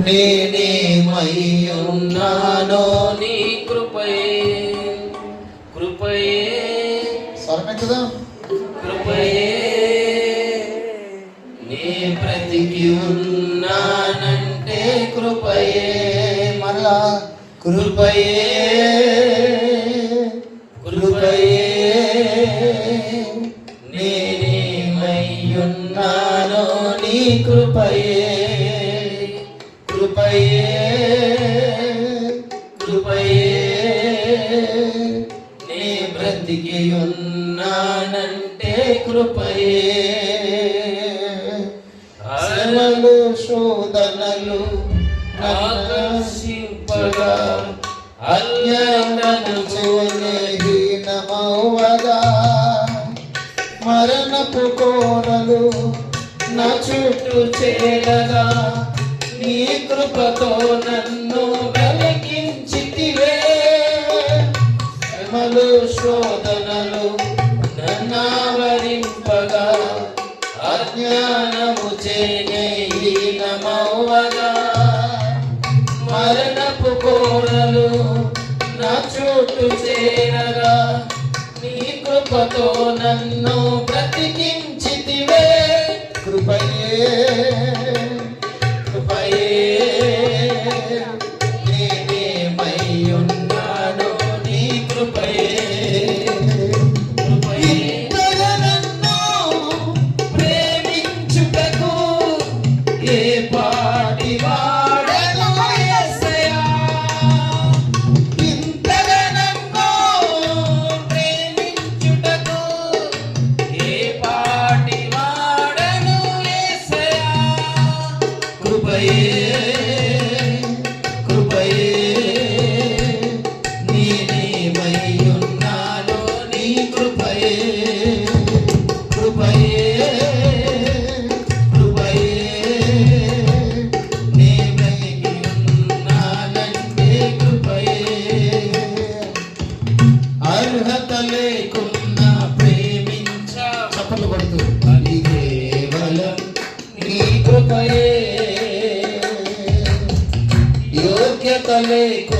నేనేమై ఉన్నానో నీ కృపయే, కృపయే. స్వరమెత్తుదా. కృపయే నీ బ్రతికి ఉన్నానంటే కృపయే. మరలా కృపయే, కృపయే. నేనేమై ఉన్నానో నీ కృపయే, కృపయే, కృపయే. నీ బ్రతికి ఉన్నానంటే కృపయే. శ్రమలు శోధనలు ఆకర్షింపగా అన్యాయను హీనమవగా మరణపు కోరలు నా చుట్టూ చేరగా నీ కృపతో నన్ను వెలిగించితివే. శ్రమలు శోధనలు నన్నావరింపగా అజ్ఞానము హీనమవ్వగా మరణపు కోరలు నా చుట్టూ చేరగా నీ కృపతో నన్ను బ్రతికించితివే. కృపయే, కృపయే. నేనేమై ఉన్నానో నీ కృపయే, కృపయే. నన్ను ప్రేమించుటకు ఏ పాటి వాడను యేసయ్యా. ఇంతగా నన్ను ప్రేమించుటకు ఏ పాటి వాడను యేసయ్యా. కృపయే, కృపయే. నేనేమై ఉన్నానో నీ కృపయే, కృపయే, కృపయే. నీ బ్రతికి ఉన్నానంటే కృపయే. అర్హత లేకున్నా ప్రేమించా చప్పట్లు కొడుతూ అది కేవలం నీ కృపయే. యోగ్యత లేకు